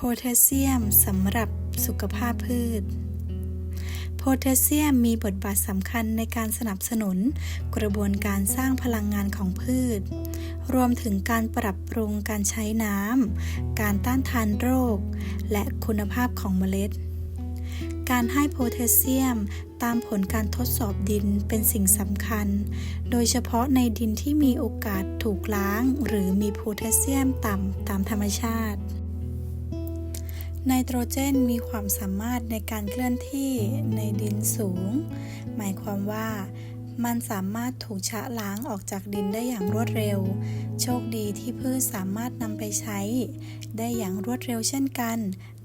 โพแทสเซียมสำหรับสุขภาพพืชโพแทสเซียมมีบทบาทสำคัญในการสนับสนุนกระบวนการสร้างพลังงานของพืชรวมถึงการปรับปรุงการใช้น้ำการต้านทานโรคและคุณภาพของเมล็ดการให้โพแทสเซียมตามผลการทดสอบดินเป็นสิ่งสำคัญโดยเฉพาะในดินที่มีโอกาสถูกล้างหรือมีโพแทสเซียมต่ำตามธรรมชาติไนโตรเจนมีความสามารถในการเคลื่อนที่ในดินสูงหมายความว่ามันสามารถถูกชะล้างออกจากดินได้อย่างรวดเร็วโชคดีที่พืชสามารถนำไปใช้ได้อย่างรวดเร็วเช่นกัน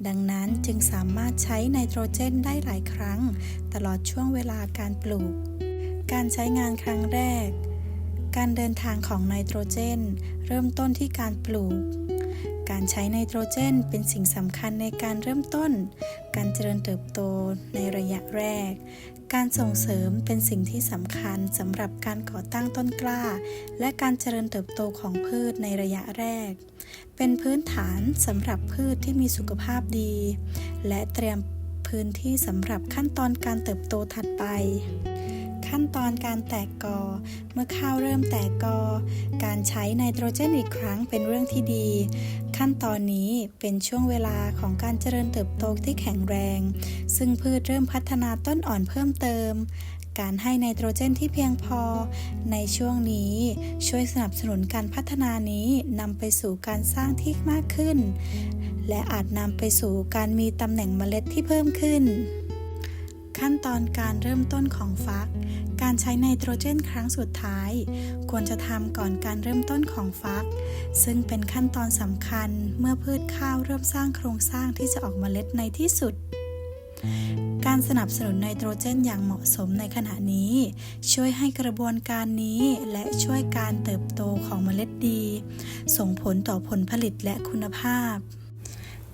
ดังนั้นจึงสามารถใช้ไนโตรเจนได้หลายครั้งตลอดช่วงเวลาการปลูกการใช้งานครั้งแรกการเดินทางของไนโตรเจนเริ่มต้นที่การปลูกการใช้ไนโตรเจนเป็นสิ่งสำคัญในการเริ่มต้นการเจริญเติบโตในระยะแรกการส่งเสริมเป็นสิ่งที่สำคัญสำหรับการก่อตั้งต้นกล้าและการเจริญเติบโตของพืชในระยะแรกเป็นพื้นฐานสำหรับพืชที่มีสุขภาพดีและเตรียมพื้นที่สำหรับขั้นตอนการเติบโตถัดไปขั้นตอนการแตกกอเมื่อข้าวเริ่มแตกกอการใช้ไนโตรเจนอีกครั้งเป็นเรื่องที่ดีขั้นตอนนี้เป็นช่วงเวลาของการเจริญเติบโตที่แข็งแรงซึ่งพืชเริ่มพัฒนาต้นอ่อนเพิ่มเติมการให้ไนโตรเจนที่เพียงพอในช่วงนี้ช่วยสนับสนุนการพัฒนานี้นำไปสู่การสร้างที่มากขึ้นและอาจนำไปสู่การมีตำแหน่งเมล็ดที่เพิ่มขึ้นขั้นตอนการเริ่มต้นของฟักการใช้ไนโตรเจนครั้งสุดท้ายควรจะทำก่อนการเริ่มต้นของฟักซึ่งเป็นขั้นตอนสำคัญเมื่อพืชข้าวเริ่มสร้างโครงสร้างที่จะออกเมล็ดในที่สุดการสนับสนุนไนโตรเจนอย่างเหมาะสมในขณะนี้ช่วยให้กระบวนการนี้และช่วยการเติบโตของเมล็ดดีส่งผลต่อผลผลิตและคุณภาพ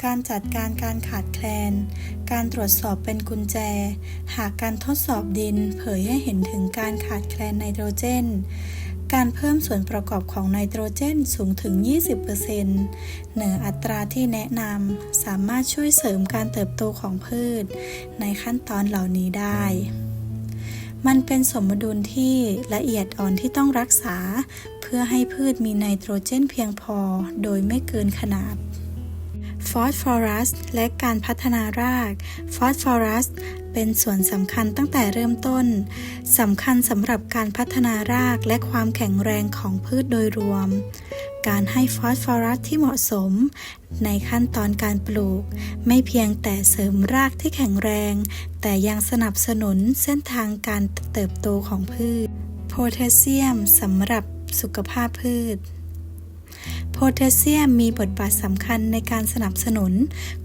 การจัดการการขาดแคลนการตรวจสอบเป็นกุญแจหากการทดสอบดินเผยให้เห็นถึงการขาดแคลนไนโตรเจนการเพิ่มส่วนประกอบของไนโตรเจนสูงถึง 20% เหนืออัตราที่แนะนำสามารถช่วยเสริมการเติบโตของพืชในขั้นตอนเหล่านี้ได้มันเป็นสมดุลที่ละเอียดอ่อนที่ต้องรักษาเพื่อให้พืชมีไนโตรเจนเพียงพอโดยไม่เกินขนาดฟอสฟอรัสและการพัฒนารากฟอสฟอรัสเป็นส่วนสำคัญตั้งแต่เริ่มต้นสำคัญสำหรับการพัฒนารากและความแข็งแรงของพืชโดยรวมการให้ฟอสฟอรัสที่เหมาะสมในขั้นตอนการปลูกไม่เพียงแต่เสริมรากที่แข็งแรงแต่ยังสนับสนุนเส้นทางการเติบโตของพืชโพแทสเซียมสำหรับสุขภาพพืชโพแทสเซียมมีบทบาทสำคัญในการสนับสนุน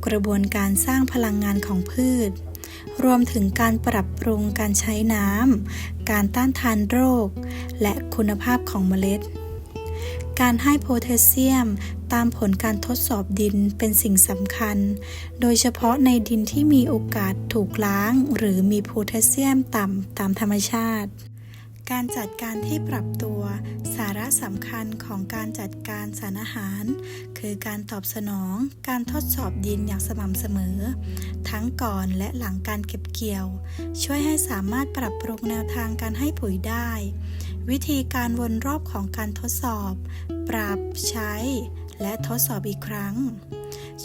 กระบวนการสร้างพลังงานของพืชรวมถึงการปรับปรุงการใช้น้ำการต้านทานโรคและคุณภาพของเมล็ดการให้โพแทสเซียมตามผลการทดสอบดินเป็นสิ่งสำคัญโดยเฉพาะในดินที่มีโอกาสถูกล้างหรือมีโพแทสเซียมต่ำตามธรรมชาติการจัดการที่ปรับตัวสาระสำคัญของการจัดการสารอาหารคือการตอบสนองการทดสอบดินอย่างสม่ำเสมอทั้งก่อนและหลังการเก็บเกี่ยวช่วยให้สามารถปรับปรุงแนวทางการให้ปุ๋ยได้วิธีการวนรอบของการทดสอบปรับใช้และทดสอบอีกครั้ง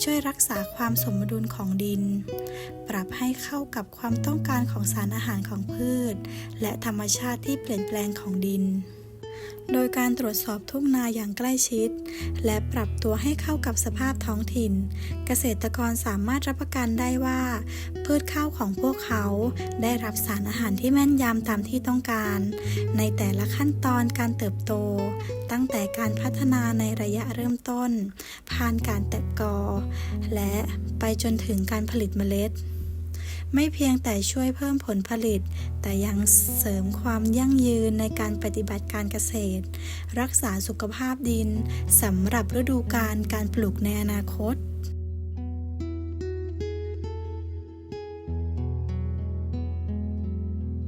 ช่วยรักษาความสมดุลของดินปรับให้เข้ากับความต้องการของสารอาหารของพืชและธรรมชาติที่เปลี่ยนแปลงของดินโดยการตรวจสอบทุ่งนาอย่างใกล้ชิดและปรับตัวให้เข้ากับสภาพท้องถิ่นเกษตรกรสามารถรับประกันได้ว่าพืชข้าวของพวกเขาได้รับสารอาหารที่แม่นยำตามที่ต้องการในแต่ละขั้นตอนการเติบโตตั้งแต่การพัฒนาในระยะเริ่มต้นผ่านการแตกกอและไปจนถึงการผลิตเมล็ดไม่เพียงแต่ช่วยเพิ่มผลผลิตแต่ยังเสริมความยั่งยืนในการปฏิบัติการเกษตรรักษาสุขภาพดินสำหรับฤดูกาลการปลูกในอนาคต